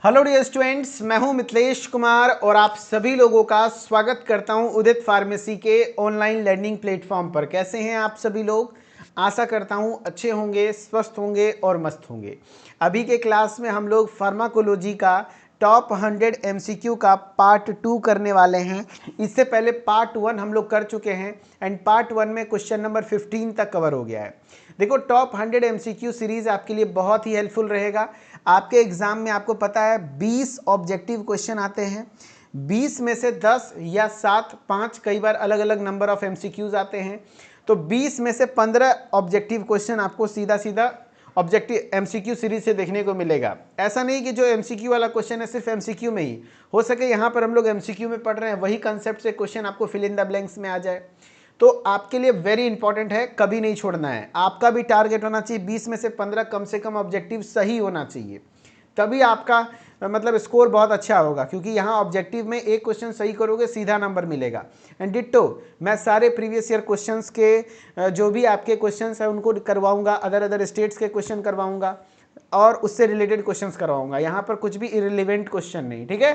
Hello dear students, मैं हूं मिथिलेश कुमार और आप सभी लोगों का स्वागत करता हूं उदित फार्मेसी के ऑनलाइन लर्निंग प्लेटफॉर्म पर। कैसे हैं आप सभी लोग? आशा करता हूं अच्छे होंगे, स्वस्थ होंगे और मस्त होंगे। अभी के क्लास में हम लोग फार्माकोलॉजी का टॉप 100 एमसीक्यू का पार्ट 2 करने वाले हैं। इससे पहले पार्ट 1 हम लोग कर चुके हैं एंड पार्ट 1 में क्वेश्चन नंबर 15 तक कवर हो गया है। देखो, टॉप 100 एमसीक्यू सीरीज आपके लिए बहुत ही हेल्पफुल रहेगा। आपके एग्जाम में आपको पता है 20 ऑब्जेक्टिव क्वेश्चन आते हैं। 20 में से 10 या 7, 5 कई बार अलग अलग नंबर ऑफ एमसीक्यूज आते हैं। तो 20 में से 15 ऑब्जेक्टिव क्वेश्चन आपको सीधा सीधा ऑब्जेक्टिव एमसीक्यू सीरीज से देखने को मिलेगा। ऐसा नहीं कि जो एमसीक्यू वाला क्वेश्चन है सिर्फ एमसीक्यू में ही हो सके। यहाँ पर हम लोग एमसीक्यू में पढ़ रहे हैं, वही कंसेप्ट से क्वेश्चन आपको फिल इन द ब्लैंक्स में आ जाए। तो आपके लिए वेरी इंपॉर्टेंट है, कभी नहीं छोड़ना है। आपका भी टारगेट होना चाहिए 20 में से 15 कम से कम ऑब्जेक्टिव सही होना चाहिए, तभी आपका मतलब स्कोर बहुत अच्छा होगा। क्योंकि यहाँ ऑब्जेक्टिव में एक क्वेश्चन सही करोगे सीधा नंबर मिलेगा। एंड डिट्टो मैं सारे प्रीवियस ईयर क्वेश्चंस के जो भी आपके क्वेश्चंस हैं उनको करवाऊंगा, अदर स्टेट्स के क्वेश्चन करवाऊंगा और उससे रिलेटेड क्वेश्चंस करवाऊंगा। यहाँ पर कुछ भी इररिलेवेंट क्वेश्चन नहीं, ठीक है।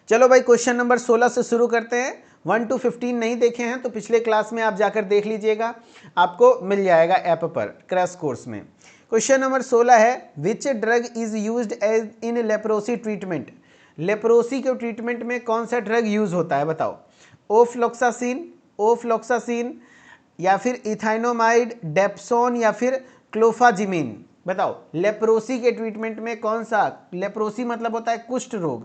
चलो भाई, क्वेश्चन नंबर 16 से शुरू करते हैं। 1 to 15 नहीं देखे हैं तो पिछले क्लास में आप जाकर देख लीजिएगा, आपको मिल जाएगा ऐप पर क्रैश कोर्स में। क्वेश्चन नंबर 16 है, which drug is used as in leprosy treatment. Leprosy के ट्रीटमेंट में कौन सा ड्रग यूज होता है बताओ? ओफ्लॉक्सासिन या फिर इथाइनोमाइड, डेप्सोन या फिर क्लोफाजिमिन। बताओ लेप्रोसी के ट्रीटमेंट में कौन सा, लेप्रोसी मतलब होता है कुष्ठ रोग,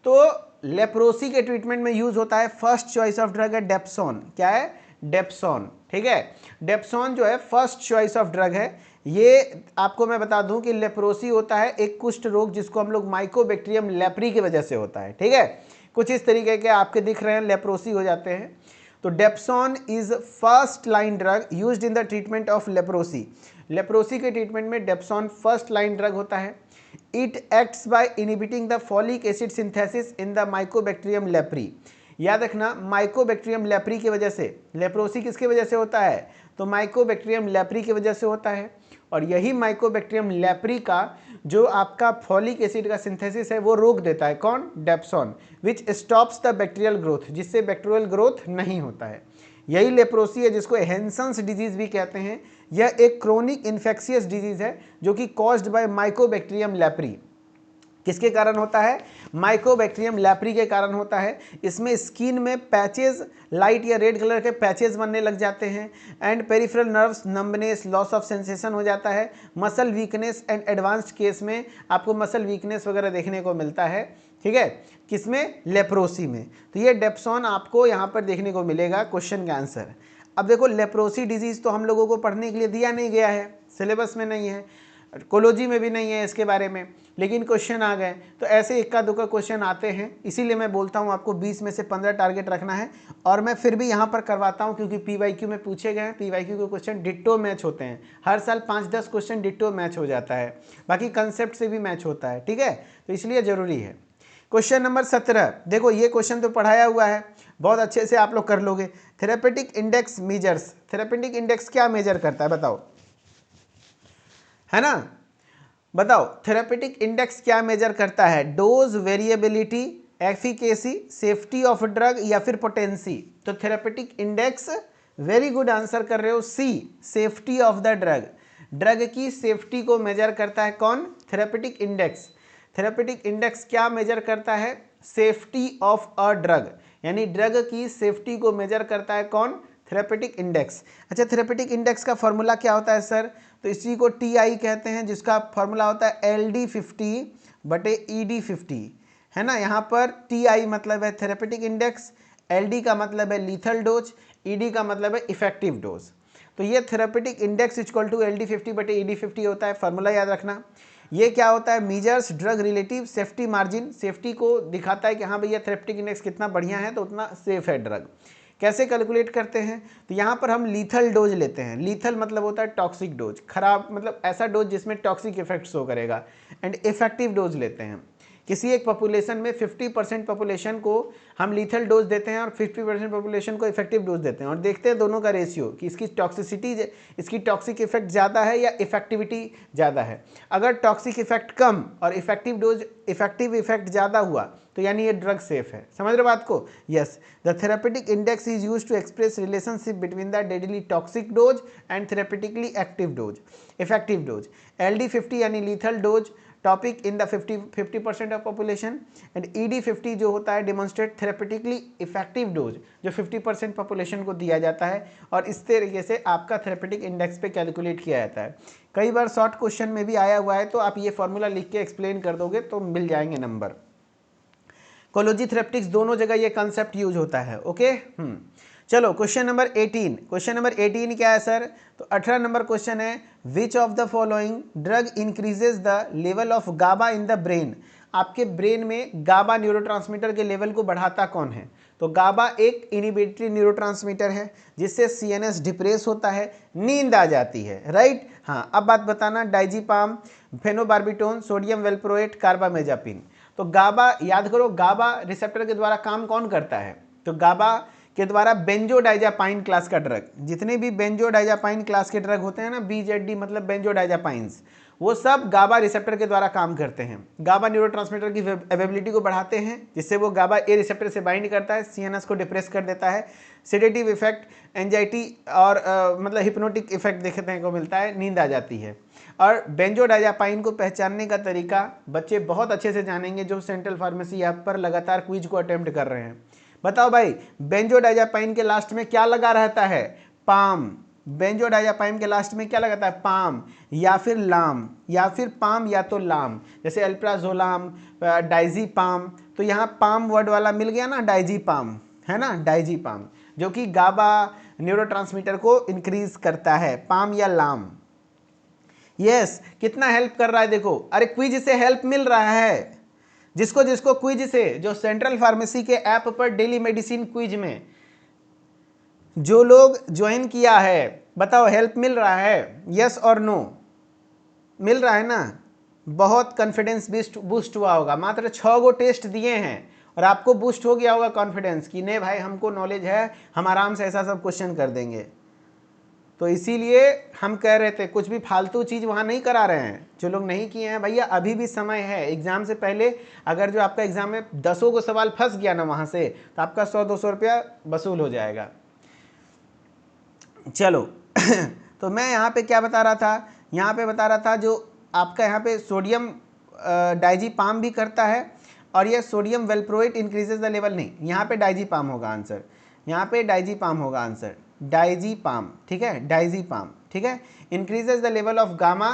तो लेप्रोसी के ट्रीटमेंट में यूज होता है फर्स्ट चॉइस ऑफ ड्रग है डेप्सोन। क्या है? डेप्सोन, ठीक है। डेप्सोन जो है फर्स्ट चॉइस ऑफ ड्रग है। ये आपको मैं बता दूं कि लेप्रोसी होता है एक कुष्ठ रोग जिसको हम लोग माइकोबैक्टीरियम लेप्री की वजह से होता है, ठीक है। कुछ इस तरीके के आपके दिख रहे हैं, लेप्रोसी हो जाते हैं। तो dapsone is first line drug used in the treatment of leprosy. Leprosy के ट्रीटमेंट में डेप्सोन फर्स्ट लाइन ड्रग होता है। It acts by inhibiting the folic acid synthesis in the Mycobacterium leprae. याद रखना, माइकोबैक्टीरियम लेप्री की वजह से, leprosy किसकी वजह से होता है? तो माइकोबैक्टीरियम लेप्री की वजह से होता है। और यही माइकोबैक्टीरियम लेप्री का जो आपका फॉलिक एसिड का सिंथेसिस है वो रोक देता है। कौन? Dapsone, which stops the bacterial growth, जिससे बैक्टीरियल ग्रोथ नहीं होता है। यही लेप्रोसी है जिसको हैंसन्स डिजीज भी कहते हैं। यह एक क्रोनिक इन्फेक्शियस डिजीज है जो कि कॉज्ड बाय माइकोबैक्टीरियम लेप्री। किसके कारण होता है? माइकोबैक्टीरियम लेप्री के कारण होता है। इसमें स्किन में पैचेस, लाइट या रेड कलर के पैचेस बनने लग जाते हैं and peripheral nerves numbness, loss of sensation हो जाता है, muscle weakness and advanced case में आपको मसल वीकनेस वगैरह देखने को मिलता है, ठीक है। किसमें? लेप्रोसी में। तो ये डेप्सोन आपको यहाँ पर देखने को मिलेगा क्वेश्चन का आंसर। अब देखो, लेप्रोसी डिजीज तो हम लोगों को पढ़ने के लिए दिया नहीं गया है, सिलेबस में नहीं है, कोलॉजी में भी नहीं है इसके बारे में, लेकिन क्वेश्चन आ गए तो ऐसे इक्का दुक्का क्वेश्चन आते हैं। इसीलिए मैं बोलता हूं आपको 20 में से 15 टारगेट रखना है। और मैं फिर भी यहां पर करवाता हूं क्योंकि पीवाईक्यू में पूछे गए हैं। पीवाईक्यू के क्वेश्चन डिट्टो मैच होते हैं, हर साल 5-10 क्वेश्चन डिट्टो मैच हो जाता है, बाकी कंसेप्ट से भी मैच होता है, ठीक है। तो इसलिए जरूरी है। क्वेश्चन नंबर 17, देखो ये क्वेश्चन तो पढ़ाया हुआ है, बहुत अच्छे से आप लोग कर लोगे। Therapeutic index measures, therapeutic index क्या मेजर करता है बताओ? है ना, बताओ थेरेपेटिक इंडेक्स क्या मेजर करता है? Dose, variability, efficacy, safety of drug या फिर पोटेंसी। तो therapeutic index, very good answer कर रहे हो, C, safety of the drug. Drug की सेफ्टी को मेजर करता है कौन? Therapeutic index. थेरेपेटिक इंडेक्स क्या मेजर करता है? सेफ्टी ऑफ अ ड्रग, यानी ड्रग की सेफ्टी को मेजर करता है कौन? Therapeutic index. अच्छा, थेरेपेटिक इंडेक्स का फॉर्मूला क्या होता है सर? तो इसी को TI कहते हैं, जिसका फॉर्मूला होता है LD50/ED50, है ना। यहाँ पर TI मतलब है थेरेपेटिक इंडेक्स, LD का मतलब है लीथल डोज, ED का मतलब है इफेक्टिव डोज। तो ये therapeutic index equal to LD50/ED50 होता है, फॉर्मूला याद रखना। ये क्या होता है? Measures drug relative safety margin, safety को दिखाता है कि हाँ भैया थेरेपेटिक इंडेक्स कितना बढ़िया है तो उतना सेफ है ड्रग। कैसे कैलकुलेट करते हैं? तो यहाँ पर हम लीथल डोज लेते हैं। लीथल मतलब होता है टॉक्सिक डोज, खराब मतलब ऐसा डोज जिसमें टॉक्सिक इफेक्ट शो करेगा। एंड इफेक्टिव डोज लेते हैं। किसी एक पॉपुलेशन में 50% पॉपुलेशन को हम लीथल डोज देते हैं और 50% पॉपुलेशन को इफेक्टिव डोज देते हैं और देखते हैं दोनों का रेशियो कि इसकी टॉक्सिसिटी, इसकी टॉक्सिक इफेक्ट ज़्यादा है या इफेक्टिविटी ज़्यादा है। अगर टॉक्सिक इफेक्ट कम और इफेक्टिव इफेक्ट ज़्यादा हुआ तो यानी ये ड्रग सेफ है। समझ रहे बात को? Yes, the therapeutic index is used to express relationship between the deadly toxic dose and therapeutically active dose, effective dose. LD50 यानी lethal dose topic in the 50% of population, and ED50 जो होता है demonstrate therapeutically effective dose जो 50% population को दिया जाता है और इस तरीके से आपका थेरेपेटिक इंडेक्स पे कैलकुलेट किया जाता है। कई बार शॉर्ट क्वेश्चन में भी आया हुआ है, तो आप ये फॉर्मूला लिख के एक्सप्लेन कर दोगे तो मिल जाएंगे नंबर। कोलोजी थेरेपेटिक्स दोनों जगह ये कंसेप्ट यूज होता है। ओके, चलो क्वेश्चन नंबर 18। क्वेश्चन नंबर 18 क्या है सर? तो 18 नंबर क्वेश्चन है, which of the following drug increases the level of GABA in the brain? आपके ब्रेन में गाबा न्यूरोट्रांसमीटर के लेवल को बढ़ाता कौन है? तो गाबा एक इनिबिटरी न्यूरोट्रांसमीटर है जिससे CNS डिप्रेस होता है, नींद आ जाती है, राइट? हाँ, अब बात बताना, डाइजीपाम, फेनोबार्बिटोन, सोडियम वेल्प्रोएट, कार्बामेजापिन। तो गाबा याद करो, गाबा रिसेप्टर के द्वारा काम कौन करता है? तो गाबा के द्वारा बेंजोडाइजापाइन क्लास का ड्रग, जितने भी बेंजोडाइजापाइन क्लास के ड्रग होते हैं ना, BZD मतलब बेंजोडाइजापाइंस, वो सब गाबा रिसेप्टर के द्वारा काम करते हैं। गाबा न्यूरोट्रांसमीटर की अवेबिलिटी को बढ़ाते हैं जिससे वो गाबा ए रिसेप्टर से बाइंड करता है, CNS को डिप्रेस कर देता है, सेडेटिव इफेक्ट, एंजाइटी और मतलब हिप्नोटिक इफेक्ट देखने को मिलता है, नींद आ जाती है। और बेंजोडाइजापाइन को पहचानने का तरीका बच्चे बहुत अच्छे से जानेंगे जो सेंट्रल फार्मेसी ऐप पर लगातार क्विज को अटेम्प्ट कर रहे हैं। बताओ भाई, बेंजोडाइजापाइन के लास्ट में क्या लगा रहता है? पाम। बेंजोडाइजापाइन के लास्ट में क्या लगाता है? पाम या फिर लाम, या फिर पाम या तो लाम, जैसे अल्प्राजोलाम, डाइजीपाम। तो यहाँ पाम वर्ड वाला मिल गया ना, डाइजीपाम है ना, डाइजीपाम, जो कि गाबा न्यूरोट्रांसमीटर को इंक्रीज करता है, पाम या लाम। यस, कितना हेल्प कर रहा है देखो, अरे क्विज से हेल्प मिल रहा है। जिसको जिसको क्विज से, जो सेंट्रल फार्मेसी के ऐप पर डेली मेडिसिन क्विज में जो लोग ज्वाइन किया है, बताओ हेल्प मिल रहा है? यस और नो? मिल रहा है ना? बहुत कॉन्फिडेंस बूस्ट हुआ होगा। मात्र 6 गो टेस्ट दिए हैं और आपको बूस्ट हो गया होगा कॉन्फिडेंस कि नहीं भाई हमको नॉलेज है, हम आराम से ऐसा सब क्वेश्चन कर देंगे। तो इसीलिए हम कह रहे थे कुछ भी फालतू चीज़ वहाँ नहीं करा रहे हैं। जो लोग नहीं किए हैं भैया, अभी भी समय है। एग्ज़ाम से पहले अगर जो आपका एग्ज़ाम में 10 को सवाल फंस गया ना वहाँ से, तो आपका 100-200 रुपया वसूल हो जाएगा। चलो तो मैं यहाँ पे क्या बता रहा था? यहाँ पे बता रहा था जो आपका यहाँ पे सोडियम डाइजीपाम भी करता है और ये सोडियम वेल्प्रोएट इंक्रीजेज द लेवल, नहीं, यहाँ पे डाइजीपाम होगा आंसर, यहाँ पे डाइजीपाम होगा आंसर, डाइजीपाम, ठीक है, डाइजीपाम, ठीक है। Increases the level of gamma,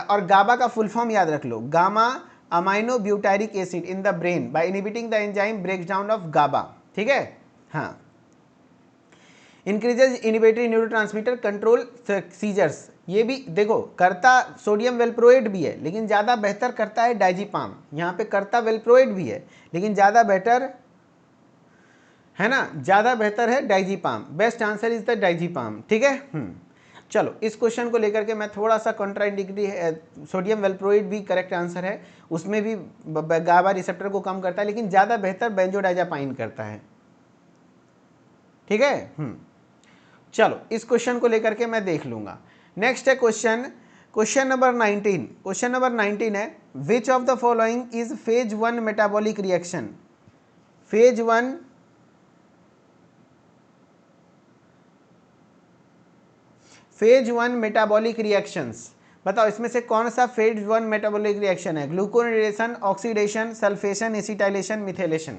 और गाबा का फुल फॉर्म याद रख लो, gamma amino butyric acid in the brain by inhibiting the enzyme breaks down of GABA, ठीक है। हाँ, increases inhibitory neurotransmitter control seizures, ये भी देखो करता सोडियम वेल्प्रोएट भी है लेकिन ज़्यादा बेहतर करता है डाइजीपाम। यहाँ पे करता वेल्प्रोएट भी है लेकिन ज़्यादा बेटर है ना, ज़्यादा बेहतर है diazepam. Best answer is the diazepam, ठीक है। चलो इस क्वेश्चन को लेकर के मैं थोड़ा सा कॉन्ट्राइंडिकेटरी है, सोडियम वेल्प्रोएट भी करेक्ट आंसर है, उसमें भी गाबा रिसेप्टर को कम करता है लेकिन ज़्यादा बेहतर बेंजोडाइजापाइन करता है, ठीक है। चलो इस क्वेश्चन को लेकर के मैं देख लूंगा। नेक्स्ट है क्वेश्चन नंबर 19। क्वेश्चन नंबर 19 है, which of the following is phase 1 metabolic reaction? Phase 1 metabolic reactions, बताओ इसमें से कौन सा फेज 1 मेटाबॉलिक रिएक्शन है? ग्लूकोनेडेशन, ऑक्सीडेशन, सल्फेशन, एसिटाइलेशन, मिथेलेशन।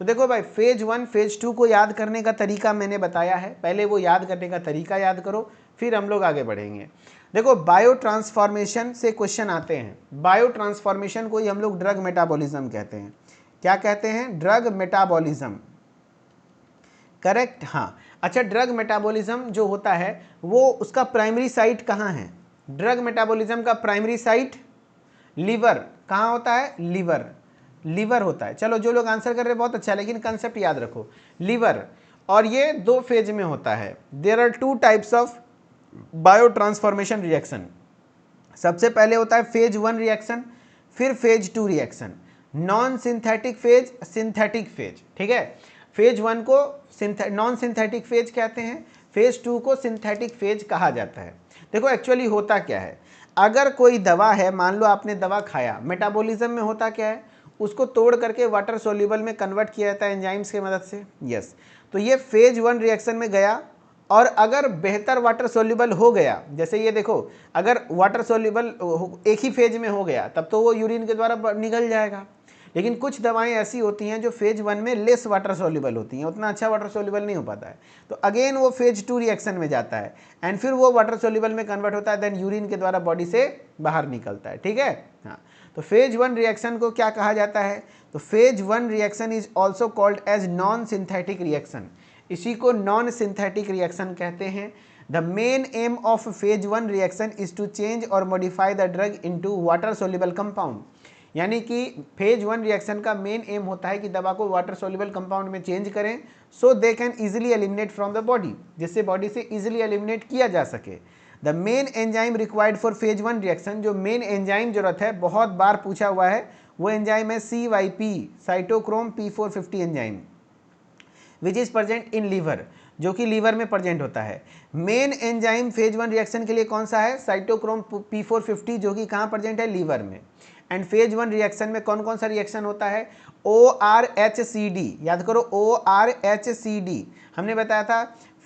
तो देखो भाई, फेज 1 फेज 2 को याद करने का तरीका मैंने बताया है, पहले वो याद करने का तरीका याद करो फिर हम लोग आगे बढ़ेंगे। देखो बायो ट्रांसफॉर्मेशन से क्वेश्चन आते हैं, बायो ट्रांसफॉर्मेशन को ही हम लोग ड्रग मेटाबॉलिज्म कहते हैं। क्या कहते हैं? Drug metabolism, correct. हाँ, अच्छा, ड्रग मेटाबॉलिज्म जो होता है वो उसका प्राइमरी साइट कहाँ है? ड्रग मेटाबॉलिज्म का प्राइमरी साइट लीवर। कहाँ होता है? लीवर होता है। चलो जो लोग आंसर कर रहे हैं बहुत अच्छा, लेकिन कंसेप्ट याद रखो, लीवर। और ये 2 फेज में होता है। There are 2 types of biotransformation reaction. सबसे पहले होता है फेज 1 रिएक्शन, फिर phase 2 reaction. Non synthetic phase, synthetic phase, ठीक है। फेज 1 को नॉन सिंथेटिक फेज कहते हैं, फेज 2 को सिंथेटिक फेज कहा जाता है। देखो एक्चुअली होता क्या है, अगर कोई दवा है, मान लो आपने दवा खाया, मेटाबॉलिज्म में होता क्या है, उसको तोड़ करके वाटर सोल्यूबल में कन्वर्ट किया जाता है एंजाइम्स की मदद से। यस, तो ये फेज 1 रिएक्शन में गया, और अगर बेहतर वाटर सोल्यूबल हो गया, जैसे ये देखो, अगर वाटर सोल्यूबल एक ही फेज में हो गया तब तो वो यूरिन के द्वारा निकल जाएगा। लेकिन कुछ दवाएं ऐसी होती हैं जो फेज 1 में लेस वाटर सोल्यूबल होती हैं, उतना अच्छा वाटर सोल्यूबल नहीं हो पाता है, तो अगेन वो फेज 2 रिएक्शन में जाता है एंड फिर वो वाटर सोल्यूबल में कन्वर्ट होता है, देन यूरिन के द्वारा बॉडी से बाहर निकलता है, ठीक है। हाँ, तो फेज 1 रिएक्शन को क्या कहा जाता है, तो phase 1 reaction is also called as non synthetic reaction, इसी को नॉन सिंथेटिक रिएक्शन कहते हैं। The main aim of phase 1 reaction is to change और modify the drug into water soluble compound, यानी कि फेज 1 रिएक्शन का मेन एम होता है कि दवा को वाटर सोल्यूबल कंपाउंड में चेंज करें, so they can easily eliminate from the body, जिससे बॉडी से इजीली एलिमिनेट किया जा सके। The main enzyme required for phase 1 reaction, जो मेन एंजाइम जरूरत है, बहुत बार पूछा हुआ है, वो एंजाइम है CYP, cytochrome P450 enzyme, which is present in liver, जो कि लीवर में प्रेजेंट होता है। मेन एंजाइम फेज 1 रिएक्शन के लिए कौन सा है, साइटोक्रोम P450, जो कि कहाँ प्रेजेंट है, लीवर में। एंड फेज 1 रिएक्शन में कौन कौन सा रिएक्शन होता है, ORHCD, याद करो ORHCD, हमने बताया था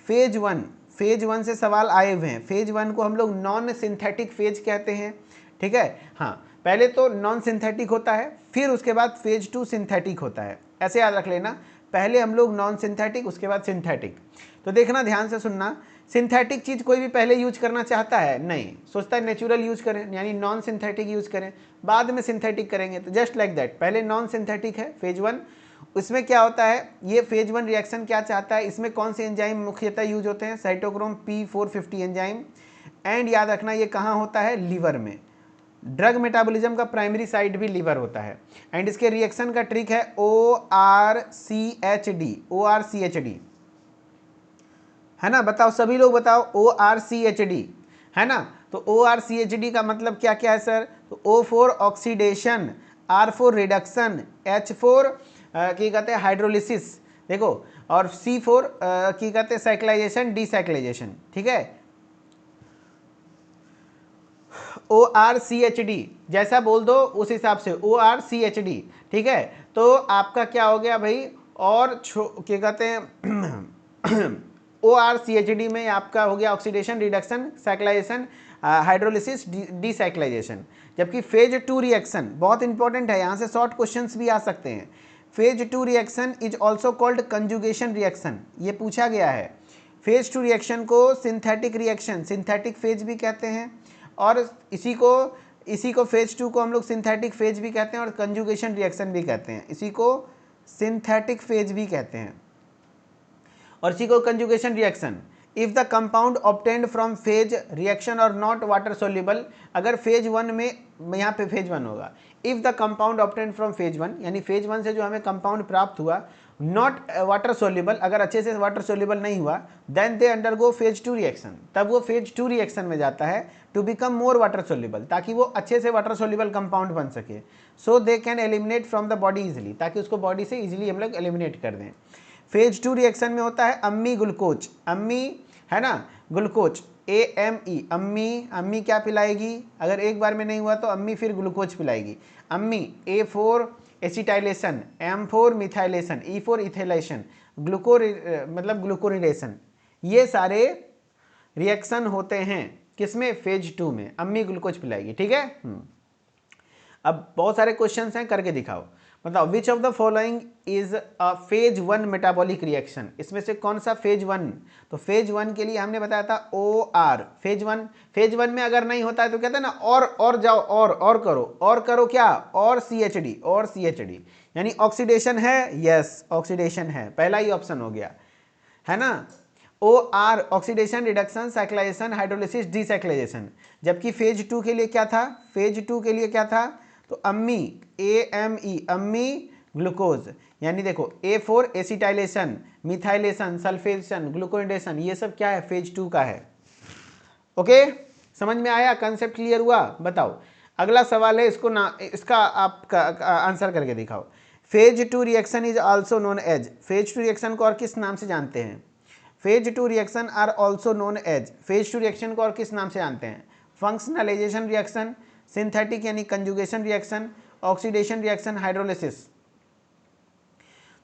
फेज 1 से सवाल आए हुए हैं। फेज 1 को हम लोग नॉन सिंथेटिक फेज कहते हैं, ठीक है। हाँ, पहले तो नॉन सिंथेटिक होता है, फिर उसके बाद फेज 2 सिंथेटिक होता है, ऐसे याद रख लेना, पहले हम लोग नॉन सिंथेटिक, उसके बाद सिंथेटिक। तो देखना, ध्यान से सुनना, सिंथेटिक चीज़ कोई भी पहले यूज करना चाहता है नहीं, सोचता है नेचुरल यूज करें, यानी नॉन सिंथेटिक यूज करें, बाद में सिंथेटिक करेंगे, तो जस्ट लाइक दैट, पहले नॉन सिंथेटिक है फेज 1। इसमें क्या होता है, ये फेज 1 रिएक्शन क्या चाहता है, इसमें कौन से एंजाइम मुख्यतः यूज होते हैं, साइटोक्रोम P450 एंजाइम, एंड याद रखना ये कहाँ होता है, लीवर में। ड्रग मेटाबॉलिज्म का प्राइमरी साइट भी लीवर होता है। एंड इसके रिएक्शन का ट्रिक है ORCHD, है ना, बताओ सभी लोग बताओ, ORCHD, है ना। तो ORCHD का मतलब क्या क्या है सर, तो O4 oxidation, R4 reduction, H4 की कहते हैं हाइड्रोलिसिस, देखो, और C4 की कहते हैं साइक्लाइजेशन, डीसाइक्लाइजेशन, ठीक है। ORCHD जैसा बोल दो उस हिसाब से, ORCHD, ठीक है। तो आपका क्या हो गया भाई, और क्या कहते हैं ORCHD में आपका हो गया oxidation, reduction, cyclization, hydrolysis, decyclization. जबकि फेज 2 रिएक्शन बहुत इंपॉर्टेंट है, यहाँ से शॉर्ट क्वेश्चंस भी आ सकते हैं। Phase 2 reaction is also called conjugation reaction, ये पूछा गया है। फेज 2 रिएक्शन को सिंथेटिक रिएक्शन, सिंथेटिक फेज भी कहते हैं, और इसी को फेज 2 को हम लोग सिंथेटिक फेज भी कहते हैं और कंजुगेशन रिएक्शन भी कहते हैं, इसी को सिंथेटिक फेज भी कहते हैं, और इसी को conjugation reaction. If the compound obtained from phase reaction और नॉट वाटर सोल्यूबल, अगर फेज 1 में, यहाँ पे फेज 1 होगा, if the compound obtained from phase 1, यानी फेज 1 से जो हमें कंपाउंड प्राप्त हुआ, नॉट वाटर सोल्यूबल, अगर अच्छे से वाटर सोल्यूबल नहीं हुआ, then they undergo phase 2 reaction, तब वो फेज 2 रिएक्शन में जाता है to become more water soluble, ताकि वो अच्छे से वाटर सोल्यूबल कंपाउंड बन सके, so they can eliminate from the body easily, ताकि उसको बॉडी से इजिली हम लोग एलिमिनेट कर दें। फेज 2 रिएक्शन में होता है अम्मी ग्लूकोज, अम्मी है ना, ग्लूकोज AME, अम्मी क्या पिलाएगी, अगर एक बार में नहीं हुआ तो अम्मी फिर ग्लूकोज पिलाएगी, अम्मी। A4 acetylation, M4 methylation, E4 इथेलेशन, मतलब ग्लूकोरिलेशन, ये सारे रिएक्शन होते हैं किसमें, फेज 2 में, अम्मी ग्लूकोज पिलाएगी, ठीक है। अब बहुत सारे क्वेश्चन हैं, करके दिखाओ, बताओ विच of the following is a phase 1 metabolic reaction, इसमें से कौन सा फेज 1, तो फेज 1 के लिए हमने बताया था OR, फेज 1 में अगर नहीं होता है तो कहते हैं ना, और जाओ, और करो क्या, और CHD, यानी ऑक्सीडेशन है, यस ऑक्सीडेशन है, पहला ही ऑप्शन हो गया, है ना। OR oxidation, reduction, cyclization, hydrolysis, decyclization. जबकि फेज 2 के लिए क्या था, फेज 2 के लिए क्या था, तो अम्मी AME, अम्मी ग्लूकोज, यानी देखो A4 एसिटाइलेशन, मिथाइलेशन, सल्फेशन, ग्लूकोरिलेशन, ये सब क्या है, फेज 2 का है। ओके, समझ में आया, कंसेप्ट क्लियर हुआ, बताओ। अगला सवाल है, इसको ना, इसका आप आंसर करके दिखाओ। Phase 2 reaction is also known as, phase 2 reaction को और किस नाम से जानते हैं? Phase 2 reaction are also known as, phase 2 reaction को और किस नाम से जानते हैं? फंक्शनलाइजेशन रिएक्शन, सिंथेटिक यानी conjugation reaction, oxidation reaction, hydrolysis.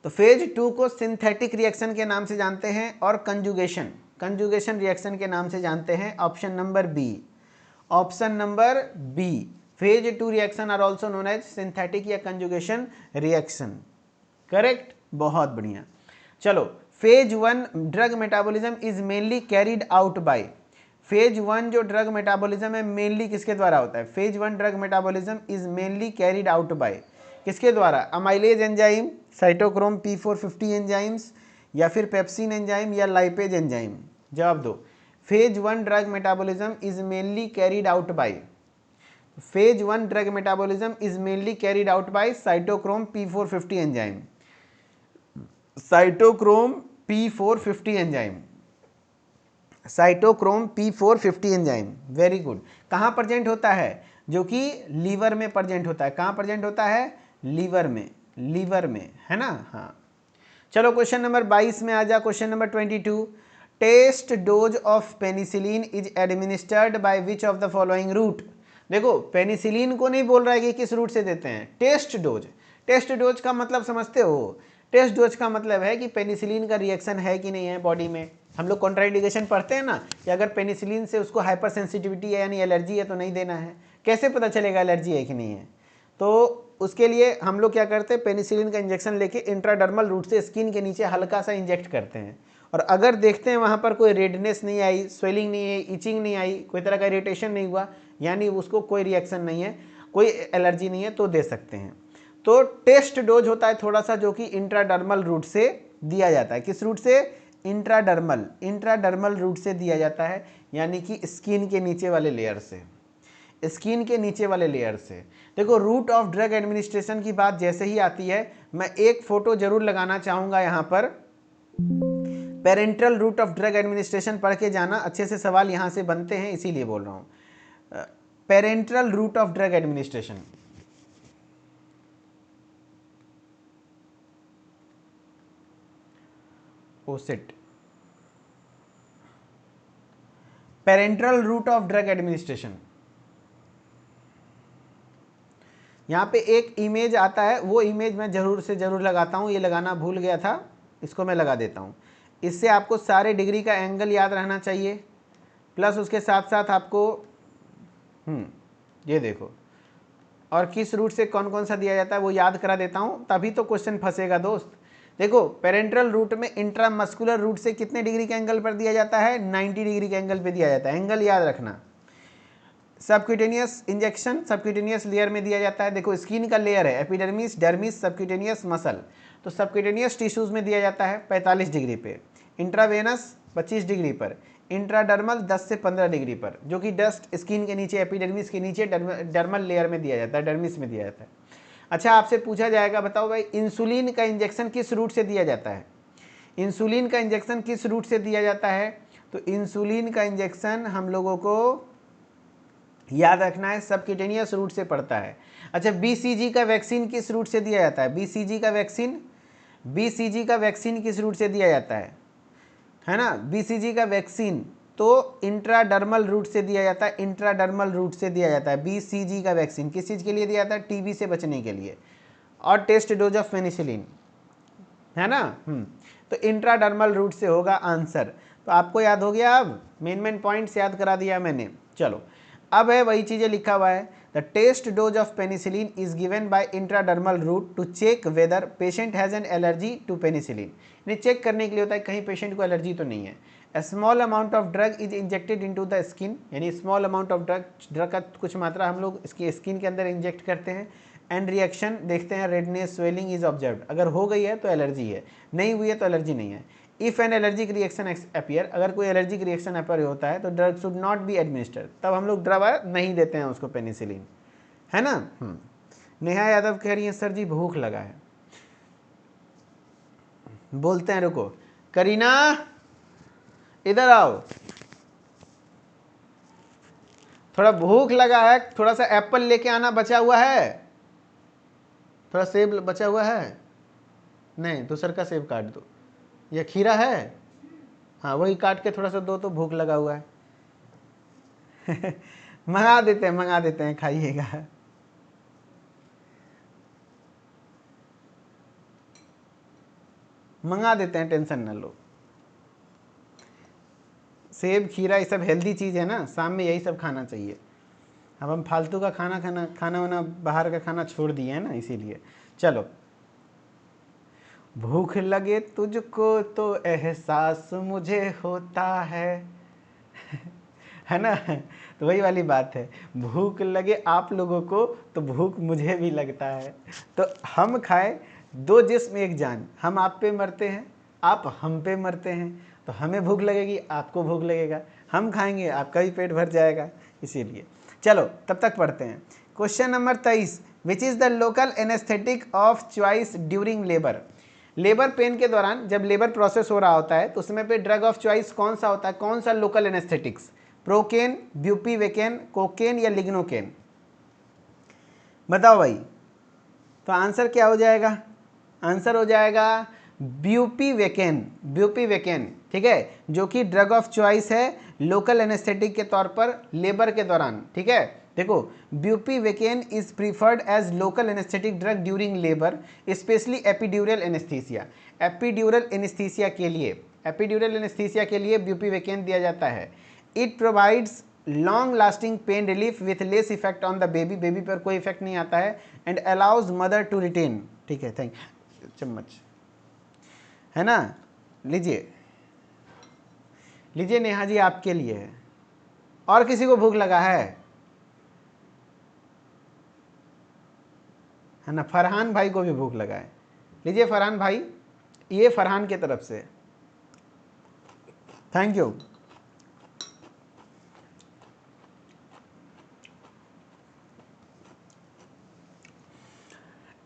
तो फेज 2 को सिंथेटिक रिएक्शन के नाम से जानते हैं और कंजुगेशन रिएक्शन के नाम से जानते हैं। Option number B, option number B, phase 2 reaction are also known as synthetic या कंजुगेशन रिएक्शन। करेक्ट, बहुत बढ़िया। चलो, phase 1 drug metabolism is mainly carried out by, phase 1 जो ड्रग मेटाबॉलिज्म है मेनली किसके द्वारा होता है? Phase 1 drug metabolism is mainly carried out bye, किसके द्वारा? Amylase enzyme, cytochrome P450 enzymes, या फिर पेप्सिन एंजाइम, या लाइपेज एंजाइम। जवाब दो। Phase 1 drug metabolism is mainly carried out by, phase 1 drug metabolism is mainly carried out bye cytochrome P450 enzyme, cytochrome P450 enzyme, cytochrome P450 enzyme. Very good. कहाँ present होता है? जो कि liver में present होता है। कहाँ प्रेजेंट होता है? लीवर में, लीवर में, है ना? हाँ। चलो क्वेश्चन नंबर 22 में आ जा। Question number 22, test dose of penicillin is administered by which of the following route. देखो, पेनिसिलिन को नहीं बोल रहा है कि किस रूट से देते हैं, टेस्ट डोज। टेस्ट डोज का मतलब समझते हो? टेस्ट डोज का मतलब है कि पेनिसिलिन का रिएक्शन है कि नहीं है बॉडी में। हम लोग कॉन्ट्राइंडिकेशन पढ़ते हैं ना, कि अगर पेनिसिलिन से उसको हाइपर सेंसिटिविटी है यानी एलर्जी है तो नहीं देना है। कैसे पता चलेगा एलर्जी है कि नहीं है? तो उसके लिए हम लोग क्या करते हैं, पेनिसिलिन का इंजेक्शन लेके इंट्राडर्मल रूट से स्किन के नीचे हल्का सा इंजेक्ट करते हैं, और अगर देखते हैं वहाँ पर कोई रेडनेस नहीं आई, स्वेलिंग नहीं आई, इचिंग नहीं आई, कोई तरह का इरिटेशन नहीं हुआ, यानी उसको कोई रिएक्शन नहीं है, कोई एलर्जी नहीं है, तो दे सकते हैं। तो टेस्ट डोज होता है थोड़ा सा, जो कि इंट्राडर्मल रूट से दिया जाता है। किस रूट से? इंट्राडर्मल रूट से दिया जाता है, यानी कि स्किन के नीचे वाले लेयर से, स्किन के नीचे वाले लेयर से। देखो, रूट ऑफ ड्रग एडमिनिस्ट्रेशन की बात जैसे ही आती है, मैं एक फोटो जरूर लगाना चाहूंगा यहाँ पर। Parenteral route of drug administration पढ़ के जाना, अच्छे से सवाल यहाँ से बनते हैं, इसीलिए बोल रहा हूँ। Parenteral route of drug administration, ओसिट, parenteral route of drug administration. यहाँ पे एक इमेज आता है, वो इमेज मैं जरूर से जरूर लगाता हूँ, ये लगाना भूल गया था, इसको मैं लगा देता हूँ। इससे आपको सारे डिग्री का एंगल याद रहना चाहिए, प्लस उसके साथ साथ आपको ये देखो, और किस रूट से कौन कौन सा दिया जाता है वो याद करा देता हूँ, तभी तो क्वेश्चन फंसेगा दोस्त। देखो, पेरेंट्रल रूट में इंट्रामस्कुलर रूट से कितने डिग्री के एंगल पर दिया जाता है? 90 डिग्री के एंगल पे दिया जाता है, एंगल याद रखना। सबक्यूटेनियस इंजेक्शन सबक्यूटेनियस लेयर में दिया जाता है। देखो, स्किन का लेयर है एपिडर्मिस, डर्मिस, सबक्यूटेनियस, मसल, तो सबक्यूटेनियस टिश्यूज में दिया जाता है 45 डिग्री पे, इंट्रावेनस 25 डिग्री पर, इंट्राडर्मल 10 से 15 डिग्री पर, जो कि डस्ट स्किन के नीचे एपिडर्मिस के नीचे डर्मल लेयर में दिया जाता है, डर्मिस में दिया जाता है। अच्छा, आपसे पूछा जाएगा, बताओ भाई इंसुलिन का इंजेक्शन किस रूट से दिया जाता है? इंसुलिन का इंजेक्शन किस रूट से दिया जाता है? तो इंसुलिन का इंजेक्शन हम लोगों को याद रखना है सबक्यूटेनियस रूट से पड़ता है। अच्छा, बीसीजी का वैक्सीन किस रूट से दिया जाता है? बीसीजी का वैक्सीन किस रूट से दिया जाता है ना? बीसीजी का वैक्सीन तो इंट्राडर्मल रूट से दिया जाता है, इंट्राडर्मल रूट से दिया जाता है। बीसीजी का वैक्सीन किस चीज़ के लिए दिया जाता है? टीबी से बचने के लिए। और टेस्ट डोज ऑफ पेनिसिलिन, है ना? तो इंट्राडर्मल रूट से होगा आंसर। तो आपको याद हो गया, अब मेन पॉइंट्स याद करा दिया मैंने। चलो, अब है वही चीज़ें लिखा हुआ है, the test dose of penicillin is given by intradermal route to check whether patient has an allergy to penicillin. यानी चेक करने के लिए होता है कहीं पेशेंट को एलर्जी तो नहीं है। A small amount of drug is injected into the skin, यानी स्मॉल अमाउंट ऑफ ड्रग का कुछ मात्रा हम लोग इसकी स्किन के अंदर इंजेक्ट करते हैं। एंड रिएक्शन देखते हैं, रेडनेस, स्वेलिंग इज ऑब्जर्व्ड। अगर हो गई है तो एलर्जी है, नहीं हुई है तो एलर्जी नहीं है। If an allergic reaction appear, अगर कोई एलर्जिक रिएक्शन अपीयर होता है तो drug should not be administered, तब हम लोग ड्रग नहीं देते हैं उसको पेनिसिलिन, है ना? नेहा यादव कह रही है सर जी भूख लगा है, बोलते हैं रुको। करीना इधर आओ, थोड़ा भूख लगा है, थोड़ा सा एप्पल लेके आना बचा हुआ है, थोड़ा सेब बचा हुआ है, नहीं दूसर का सेब काट दो, या खीरा है, हाँ वही काट के थोड़ा सा दो, तो भूख लगा हुआ है। मंगा देते हैं, खाइएगा। मंगा देते हैं, टेंशन न लो। सेब खीरा ये सब हेल्दी चीज़ है ना, शाम में यही सब खाना चाहिए। अब हम फालतू का खाना वाना बाहर का खाना छोड़ दिए हैं ना, इसीलिए। चलो, भूख लगे तुझको तो एहसास मुझे होता है है ना। तो वही वाली बात है, भूख लगे आप लोगों को तो भूख मुझे भी लगता है। तो हम खाएं, दो जिस्म एक जान, हम आप पे मरते हैं, आप हम पे मरते हैं। तो हमें भूख लगेगी, आपको भूख लगेगा, हम खाएंगे, आपका भी पेट भर जाएगा, इसीलिए। चलो तब तक पढ़ते हैं। Question number 23, which is the local anaesthetic of choice during labour. Labour pain के दौरान जब लेबर प्रोसेस हो रहा होता है तो उसमें पे ड्रग ऑफ चॉइस कौन सा होता है, कौन सा लोकल एनेस्थेटिक्स, प्रोकेन, ब्यूपीवेकेन, कोकेन या लिग्नोकेन? बताओ भाई। तो आंसर क्या हो जाएगा? आंसर हो जाएगा ब्यूपीवेकेन, ब्यूपीवेकेन, ठीक है, जो कि ड्रग ऑफ चॉइस है लोकल एनेस्थेटिक के तौर पर लेबर के दौरान, ठीक है। देखो, bupivacaine is preferred as local anaesthetic drug during labour, specially epidural anaesthesia. Epidural anaesthesia के लिए, एपिड्यूरल एनेस्थीसिया के लिए ब्यूपीवेकेन दिया जाता है। It provides long lasting pain relief with less effect on the baby, baby पर कोई इफेक्ट नहीं आता है, and allows mother to retain, ठीक है, थैंक, चम्मच है ना, लीजिए लीजिए नेहा जी, आपके लिए है। और किसी को भूख लगा है ना? फरहान भाई को भी भूख लगा है, लीजिए फरहान भाई, ये फरहान की तरफ से, थैंक यू।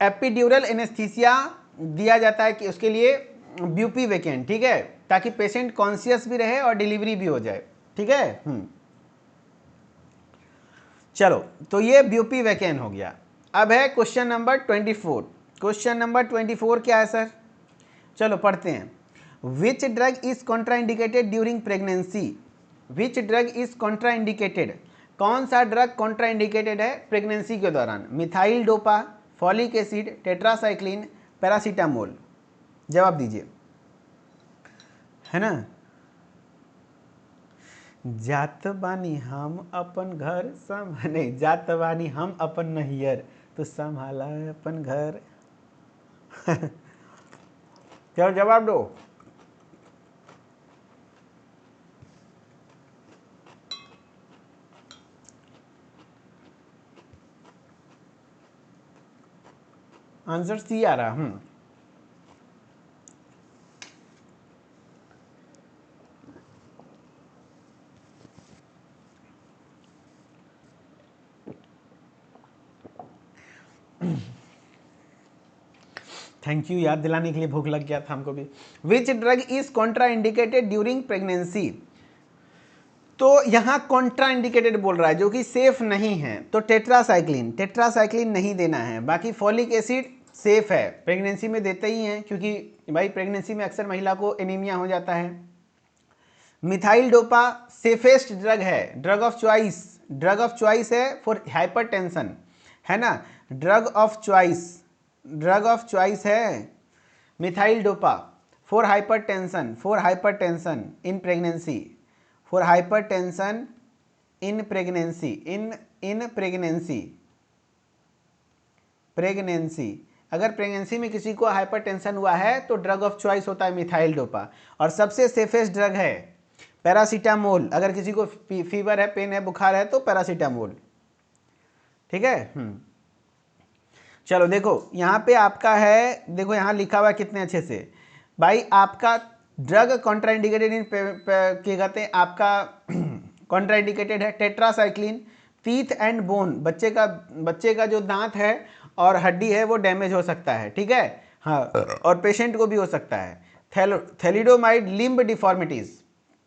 एपिड्यूरल एनेस्थीसिया दिया जाता है कि उसके लिए ब्यूपीवेकेन, ठीक है, ताकि पेशेंट कॉन्शियस भी रहे और डिलीवरी भी हो जाए, ठीक है। चलो, तो ये ब्यूपीवेकेन हो गया। अब है क्वेश्चन नंबर 24। क्वेश्चन नंबर 24 क्या है सर? चलो पढ़ते हैं। विच drug is contraindicated during pregnancy? Which drug is contraindicated, कौन सा ड्रग कॉन्ट्राइंडिकेटेड है प्रेगनेंसी के दौरान? Methyl dopa, folic acid, tetracycline, paracetamol? जवाब दीजिए, है ना। जात बानी हम अपन घर नहीं, जात बानी हम अपन नैहर, तो संभाला अपन घर। चलो जवाब दो। आंसर सी आ रहा। थैंक यू, याद दिलाने के लिए, भूख लग गया था हमको भी। विच drug is Contra indicated during pregnancy? तो यहां कॉन्ट्रा इंडिकेटेड बोल रहा है, जो कि सेफ नहीं है, तो टेट्रासाइक्लिन, टेट्रासाइक्लिन नहीं देना है। बाकी फॉलिक एसिड सेफ है, प्रेगनेंसी में देते ही हैं, क्योंकि भाई प्रेगनेंसी में अक्सर महिला को एनीमिया हो जाता है। मिथाइल डोपा सेफेस्ट ड्रग है, drug of choice, drug of choice है फॉर हाइपरटेंशन, है ना, drug of choice, drug of choice है methyl dopa for hypertension, for hypertension in pregnancy, for hypertension in pregnancy, in pregnancy, pregnancy, अगर pregnancy में किसी को hypertension हुआ है तो ड्रग ऑफ चॉइस होता है मिथाइल डोपा। और सबसे सेफेस्ट ड्रग है पैरासीटामोल, अगर किसी को फीवर है, पेन है, बुखार है, तो पैरासीटामोल, ठीक है। चलो देखो, यहाँ पे आपका है, देखो यहाँ लिखा हुआ है कितने अच्छे से भाई, आपका ड्रग कॉन्ट्राइंडिकेटेड इन क्या कहते हैं, आपका कॉन्ट्राइंडिकेटेड है टेट्रासाइक्लिन, टीथ एंड बोन, बच्चे का जो दांत है और हड्डी है वो डैमेज हो सकता है, ठीक है, हाँ, और पेशेंट को भी हो सकता है। थैलिडोमाइड लिम्ब डिफॉर्मिटीज,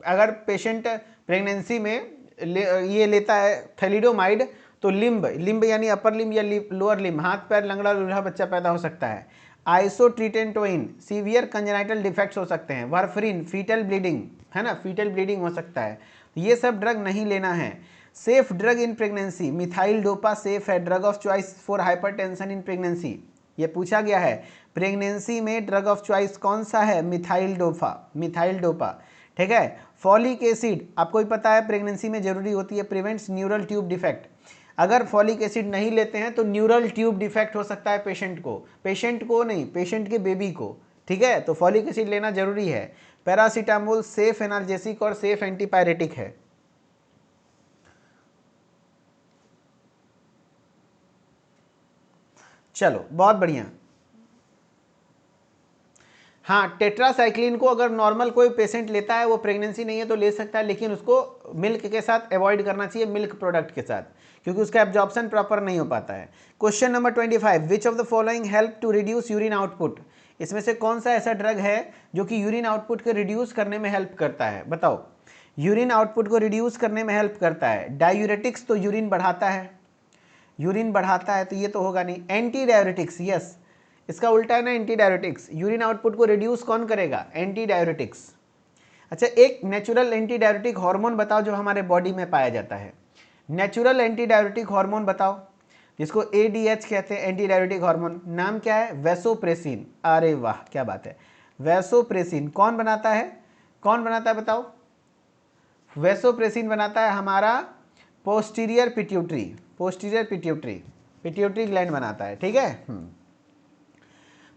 अगर पेशेंट प्रेगनेंसी में ये लेता है थैलिडोमाइड, तो लिम्ब यानी अपर लिम्ब या लोअर लिम्ब, हाथ पैर लंगड़ा लूल्हा बच्चा पैदा हो सकता है। आइसोट्रिटेंटोइन सीवियर कंजेनाइटल डिफेक्ट्स हो सकते हैं। वारफरिन फीटल ब्लीडिंग, है ना, फीटल ब्लीडिंग हो सकता है। ये सब ड्रग नहीं लेना है। Safe drug in pregnancy, methyl dopa safe है, drug of choice for hypertension in pregnancy. ये पूछा गया है प्रेगनेंसी में ड्रग ऑफ चॉइस कौन सा है, मिथाइल डोपा, ठीक है। फॉलिक एसिड आपको ही पता है प्रेगनेंसी में जरूरी होती है, प्रिवेंट्स न्यूरल ट्यूब डिफेक्ट। अगर फॉलिक एसिड नहीं लेते हैं तो न्यूरल ट्यूब डिफेक्ट हो सकता है पेशेंट को नहीं, पेशेंट के बेबी को, ठीक है। तो फॉलिक एसिड लेना जरूरी है। पैरासीटामोल सेफ एनाल्जेसिक और सेफ एंटीपायरेटिक है। चलो बहुत बढ़िया। हाँ, टेट्रासाइक्लिन को अगर नॉर्मल कोई पेशेंट लेता है, वो प्रेगनेंसी नहीं है तो ले सकता है, लेकिन उसको मिल्क के साथ अवॉइड करना चाहिए, मिल्क प्रोडक्ट के साथ, क्योंकि उसका एब्जॉर्प्शन प्रॉपर नहीं हो पाता है। Question number 25, which of the following help to reduce urine output. इसमें से कौन सा ऐसा ड्रग है जो कि यूरिन आउटपुट को रिड्यूस करने में हेल्प करता है, बताओ। यूरिन आउटपुट को रिड्यूस करने में हेल्प करता है। डायूरेटिक्स तो यूरिन बढ़ाता है, तो ये तो होगा नहीं। एंटी डायूरेटिक्स, यस, इसका उल्टा है ना एंटी डायूरेटिक्स। यूरिन आउटपुट को रिड्यूस कौन करेगा, एंटी डायूरेटिक्स। अच्छा, एक नेचुरल एंटी डायूरेटिक हार्मोन बताओ जो हमारे बॉडी में पाया जाता है। नेचुरल एंटी डायूरेटिक हार्मोन बताओ, जिसको ADH कहते हैं, एंटी डायूरेटिक हार्मोन। नाम क्या है, वैसोप्रेसिन। अरे वाह, क्या बात है, वैसोप्रेसिन कौन बनाता है बताओ। वैसोप्रेसिन बनाता है हमारा पोस्टीरियर पिट्यूटरी ग्लैंड बनाता है, ठीक है।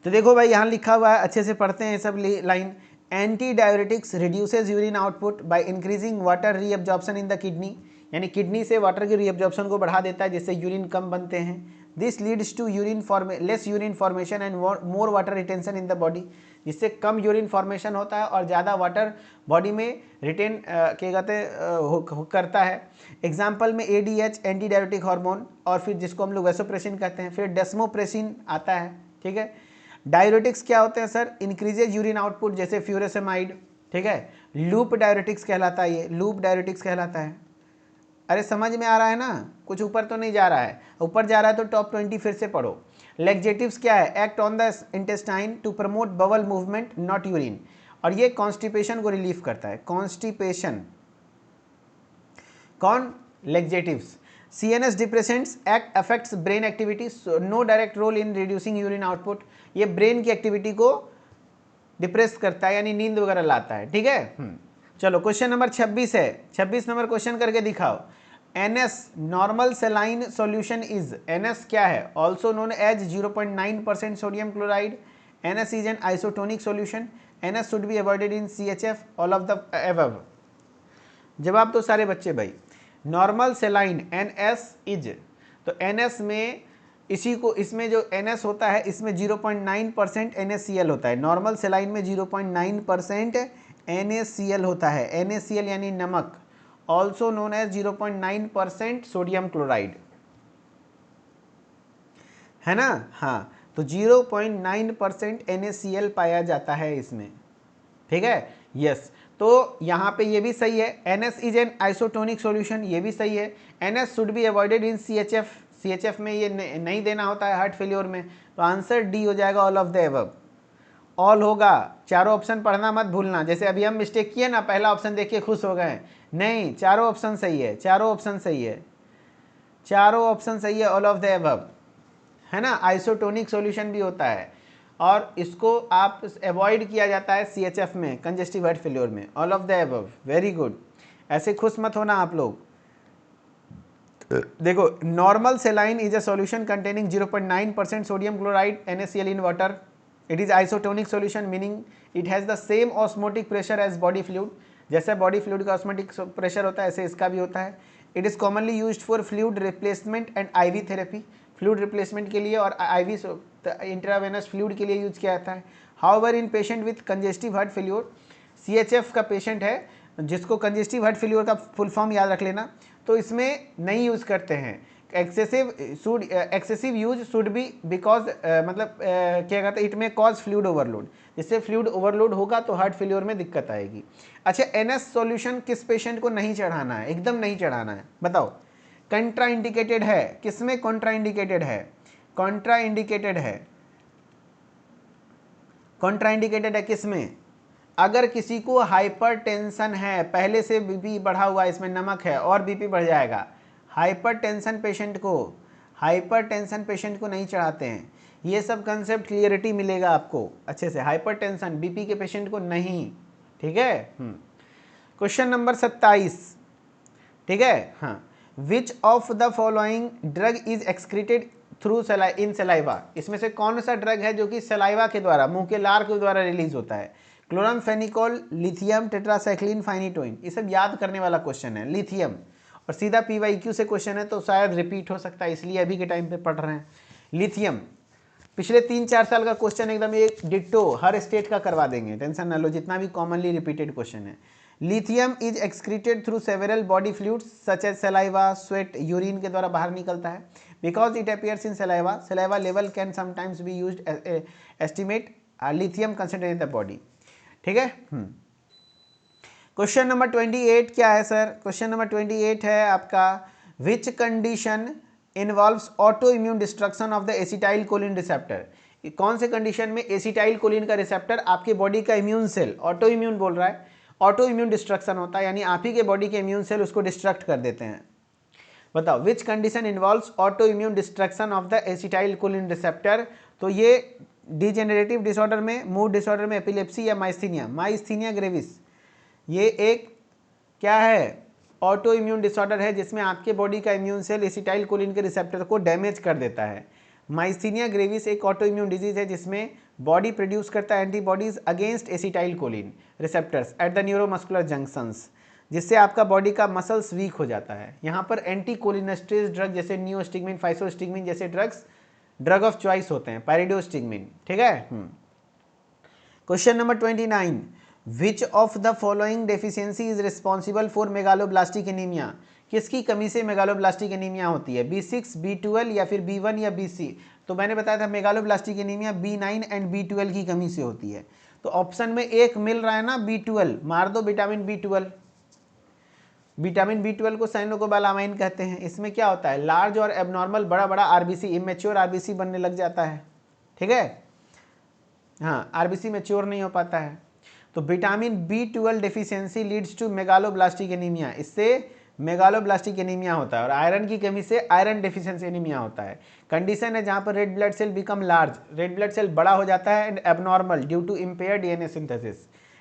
तो देखो भाई यहाँ लिखा हुआ है, अच्छे से पढ़ते हैं ये सब line. Anti diuretics reduces urine output by increasing water reabsorption in the kidney, यानी किडनी से वाटर की रीअब्जॉर्प्शन को बढ़ा देता है, जिससे यूरिन कम बनते हैं। This leads to less urine formation and more water retention in the body, जिससे कम यूरिन फॉर्मेशन होता है और ज़्यादा वाटर बॉडी में रिटेन करता है। एग्जाम्पल में ADH एंटी डायूरेटिक हार्मोन, और फिर जिसको हम लोग वैसोप्रेसिन कहते हैं, फिर डेस्मोप्रेसिन आता है, ठीक है। डायूरेटिक्स क्या होते हैं सर, इंक्रीजेज यूरिन आउटपुट, जैसे फ्यूरेसेमाइड, ठीक है। लूप डायूरेटिक्स कहलाता है, ये लूप डायूरेटिक्स कहलाता है। अरे समझ में आ रहा है ना, कुछ ऊपर तो नहीं जा रहा है, ऊपर जा रहा है तो टॉप 20 फिर से पढ़ो। लेक्जेटिव्स क्या है, act on the intestine to promote bowel movement not urine, और ये कॉन्स्टिपेशन को रिलीफ करता है, कॉन्स्टिपेशन। कौन, laxatives. CNS depressants act affects brain activity, no direct role in reducing urine output, ये ब्रेन की एक्टिविटी को डिप्रेस करता है, यानी नींद वगैरह लाता है, ठीक है। चलो क्वेश्चन नंबर 26 है, 26 नंबर क्वेश्चन करके दिखाओ। NS normal saline solution is, NS क्या है, also known as 0.9% sodium chloride. NS is an isotonic solution. NS should be avoided in CHF, all of the above. जवाब तो सारे बच्चे भाई, नॉर्मल सेलाइन NS इज, तो NS में इसी को, इसमें जो NS होता है इसमें 0.9% NaCl होता है। नॉर्मल सेलाइन में 0.9% NaCl होता है, NaCl यानी नमक, also known as 0.9% sodium chloride, है ना। हाँ, तो 0.9% NaCl पाया जाता है इसमें, ठीक है, यस। तो यहाँ पे ये भी सही है, NS is an isotonic solution, ये भी सही है। NS should be avoided in CHF में ये नहीं देना होता है हार्ट फेलियर में, तो आंसर डी हो जाएगा, all of the above. All होगा, चारों ऑप्शन पढ़ना मत भूलना। जैसे अभी हम मिस्टेक किए ना, पहला ऑप्शन देख के खुश हो गए, नहीं, चारों ऑप्शन सही है, चारों ऑप्शन सही है, ऑल ऑफ द अबव, है ना। आइसोटोनिक सॉल्यूशन भी होता है, और इसको आप अवॉइड किया जाता है CHF में, कंजेस्टिव हार्ट फेलियर में, all of the above, very good. ऐसे खुश मत होना आप लोग। देखो, normal saline is a solution containing 0.9% sodium chloride NaCl in water. It is isotonic solution, meaning it has the same osmotic pressure as body fluid, जैसे body fluid का osmotic pressure होता है ऐसे इसका भी होता है। It is commonly used for fluid replacement and IV therapy, fluid replacement के लिए और IV इंट्रावेनस फ्लूइड के लिए यूज किया जाता है। However in patient with congestive heart failure, CHF का पेशेंट है जिसको कंजेस्टिव हार्ट फेलियर का फुल फॉर्म याद रख लेना, तो इसमें नहीं यूज़ करते हैं, excessive use should be because मतलब क्या कहते हैं, इट में कॉज फ्लूइड ओवरलोड, जिससे फ्लूइड ओवरलोड होगा तो हार्ट फेल्योर में दिक्कत आएगी। अच्छा, एनएस सॉल्यूशन किस पेशेंट को नहीं चढ़ाना है? एकदम नहीं चढ़ाना है, बताओ। कंट्रा इंडिकेटेड है, किसमें कॉन्ट्रा इंडिकेटेड है? कॉन्ट्रा इंडिकेटेड है, कॉन्ट्रा इंडिकेटेड है किसमें? अगर किसी को हाइपरटेंशन है, पहले से बीपी बढ़ा हुआ है, इसमें नमक है और बीपी बढ़ जाएगा, हाइपरटेंशन पेशेंट को नहीं चढ़ाते हैं। ये सब कंसेप्ट क्लियरिटी मिलेगा आपको अच्छे से। हाइपरटेंशन बीपी के पेशेंट को नहीं, ठीक है। क्वेश्चन नंबर 27, ठीक है। हाँ, विच of the following drug is excreted through in saliva? इसमें से कौन सा ड्रग है जो कि सलाइवा के द्वारा, मुंह के लार के द्वारा रिलीज होता है? Chloramphenicol, lithium, tetracycline, फाइनिटोइन। ये सब याद करने वाला क्वेश्चन है, लिथियम। और सीधा PYQ से क्वेश्चन है तो शायद रिपीट हो सकता है, इसलिए अभी के टाइम पे पढ़ रहे हैं। लिथियम पिछले 3-4 साल का क्वेश्चन एकदम एक डिट्टो हर स्टेट का करवा देंगे, टेंशन ना लो, जितना भी कॉमनली रिपीटेड क्वेश्चन है। Lithium is excreted through several body fluids such as saliva, sweat, urine के द्वारा बाहर निकलता है। Because it appears in saliva level can sometimes be used estimate lithium concentrate in the body, ठीक है। Question number 28 क्या है सर? क्वेश्चन नंबर 28 है आपका, which condition involves auto immune destruction of the acetyl choline receptor? कौन से condition में acetyl choline का रिसेप्टर आपके बॉडी का इम्यून सेल, ऑटो इम्यून बोल रहा है, ऑटो इम्यून डिस्ट्रक्शन होता है, यानी आप ही के बॉडी के इम्यून सेल उसको डिस्ट्रक्ट कर देते हैं। बताओ, which condition involves auto immune destruction of the acetyl choline receptor? तो ये डिजेनरेटिव डिसऑर्डर में, मूड डिसऑर्डर में, एपिलेप्सी या माइस्थीनिया ग्रेविस, ये एक क्या है? ऑटो इम्यून डिसऑर्डर है जिसमें आपके बॉडी का इम्यून सेल एसिटाइल कोलिन के रिसेप्टर को डैमेज कर देता है। माइस्थीनिया ग्रेविस एक ऑटो इम्यून डिजीज है जिसमें बॉडी प्रोड्यूस करता है antibodies against acetyl choline receptors at the neuromuscular junctions, जिससे आपका बॉडी का मसल्स वीक हो जाता है। यहाँ पर एंटी कोलिनेस्टेज ड्रग जैसे नियोस्टिगमिन, फाइसोस्टिगमिन जैसे ड्रग्स ड्रग ऑफ चॉइस होते हैं, पाइरिडोस्टिगमिन, ठीक है। Question number 29, which of the following deficiency is responsible for megaloblastic anaemia? किसकी कमी से मेगालोब्लास्टिक एनीमिया होती है? B6, B12 या फिर B1 या BC? तो मैंने बताया था megaloblastic anaemia B9 and B12 की कमी से होती है। तो ऑप्शन में एक मिल रहा है ना, B12, मार दो विटामिन B12। विटामिन B12 को साइनोकोबालामाइन कहते हैं। इसमें क्या होता है? लार्ज और एबनॉर्मल बड़ा बड़ा RBC, इमेच्योर RBC बनने लग जाता है, ठीक है। हाँ, RBC मैच्योर नहीं हो पाता है। तो vitamin B12 deficiency leads to megaloblastic anaemia, इससे मेगालोब्लास्टिक एनीमिया होता है। और आयरन की कमी से आयरन डेफिशिएंसी एनीमिया होता है। कंडीशन है जहां पर red blood cell become large, red blood cell बड़ा हो जाता है, and abnormal due to impaired DNA synthesis,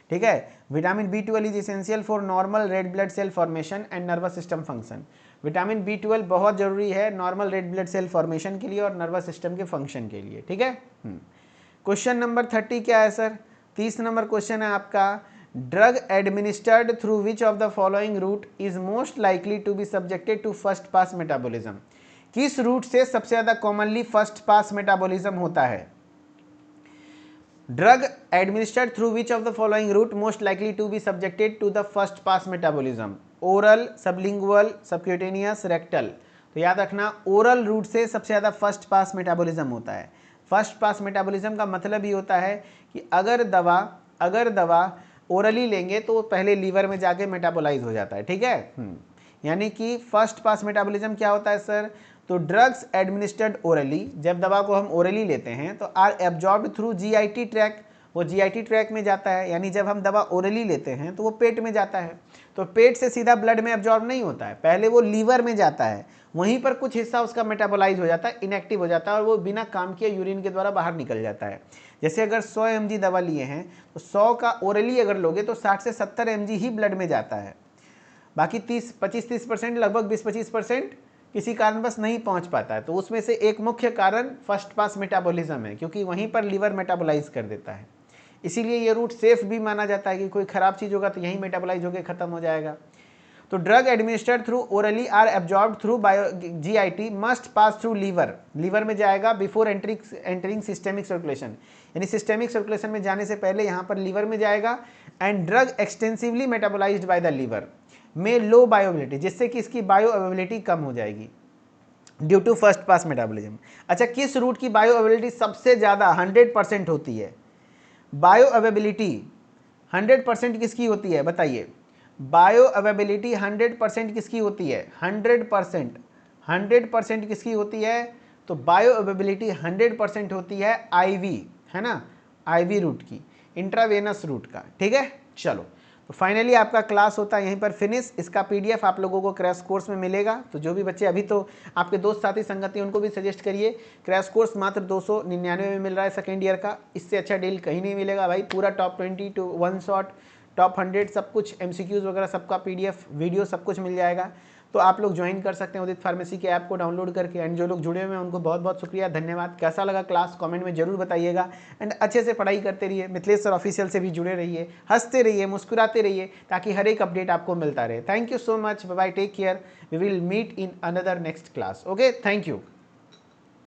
ठीक है। Vitamin B12 is essential for normal red blood cell formation and nervous system function. Vitamin B12 बहुत जरूरी है normal red blood cell formation के लिए और नर्वस सिस्टम के फंक्शन के लिए, ठीक है। क्वेश्चन नंबर 30 क्या है सर? 30 नंबर क्वेश्चन है आपका, drug administered through which of the following route is most likely to be subjected to first pass metabolism? किस रूट से सबसे ज्यादा कॉमनली फर्स्ट पास मेटाबॉलिज्म होता है? Drug administered through which of the following route most likely to be subjected to the first pass metabolism? Oral, sublingual, subcutaneous, rectal. तो याद रखना, ओरल रूट से सबसे ज्यादा फर्स्ट पास मेटाबॉलिज्म होता है। फर्स्ट पास मेटाबॉलिज्म का मतलब ही होता है कि अगर दवा ओरली लेंगे तो पहले लीवर में जाके मेटाबोलाइज हो जाता है, ठीक है। यानी कि फर्स्ट पास मेटाबॉलिज्म क्या होता है सर? तो ड्रग्स एडमिनिस्टर्ड ओरली, जब दवा को हम ओरली लेते हैं तो are absorbed through GIT tract, वो GIT ट्रैक में जाता है। यानी जब हम दवा ओरली लेते हैं तो वो पेट में जाता है, तो पेट से सीधा ब्लड में एब्जॉर्ब नहीं होता है, पहले वो लीवर में जाता है, वहीं पर कुछ हिस्सा उसका मेटाबोलाइज हो जाता है, इनएक्टिव हो जाता है और वो बिना काम किए यूरिन के द्वारा बाहर निकल जाता है। जैसे अगर 100 mg दवा लिए हैं तो 100 का ओरली अगर लोगे तो 60 से 70 mg ही ब्लड में जाता है, बाकी 25-30% लगभग 20-25% किसी कारणवश नहीं पहुंच पाता है। तो उसमें से एक मुख्य कारण फर्स्ट पास मेटाबॉलिज्म है, क्योंकि वहीं पर लीवर मेटाबोलाइज कर देता है। इसीलिए ये रूट सेफ भी माना जाता है कि कोई खराब चीज़ होगा तो यहीं मेटाबोलाइज होकर खत्म हो जाएगा। तो drug administered through orally are absorbed through GIT must pass through liver में जाएगा बिफोर एंटरिंग सिस्टेमिक सर्कुलेशन, यानी सिस्टेमिक सर्कुलेशन में जाने से पहले यहाँ पर लीवर में जाएगा। And drug extensively metabolised by the liver में लो बायोअवेलेबिलिटी, जिससे कि इसकी बायोअवेलेबिलिटी कम हो जाएगी। Due to first pass metabolism. अच्छा, किस रूट की बायो अवेलेबिलिटी सबसे ज़्यादा 100% होती है? बायो अवेबिलिटी 100% किसकी होती है बताइए? बायो अवेबिलिटी 100% किसकी होती है? 100% किसकी होती है? तो बायो अवेबिलिटी 100% होती है आईवी, है ना, आईवी रूट की, इंट्रावेनस रूट का। ठीक है, चलो, तो फाइनली आपका क्लास होता है यहीं पर फिनिश। इसका पीडीएफ आप लोगों को क्रैश कोर्स में मिलेगा। तो जो भी बच्चे अभी तो आपके दोस्त साथी संगति उनको भी सजेस्ट करिए। क्रैश कोर्स मात्र 299 में मिल रहा है सेकेंड ईयर का। इससे अच्छा डील कहीं नहीं मिलेगा भाई। पूरा टॉप 20 टू 1 शॉट, टॉप 100 सब कुछ, एमसीक्यूज वगैरह सबका पीडीएफ वीडियो सब कुछ मिल जाएगा। तो आप लोग ज्वाइन कर सकते हैं उदित फार्मेसी के ऐप को डाउनलोड करके। एंड जो लोग जुड़े हुए हैं उनको बहुत बहुत शुक्रिया, धन्यवाद। कैसा लगा क्लास कमेंट में जरूर बताइएगा। एंड अच्छे से पढ़ाई करते रहिए, मिथिलेश सर ऑफिशियल से भी जुड़े रहिए, हंसते रहिए, मुस्कुराते रहिए, ताकि हर एक अपडेट आपको मिलता रहे। Thank you so much, bye bye, take care, we will meet in another next class. Okay, thank you.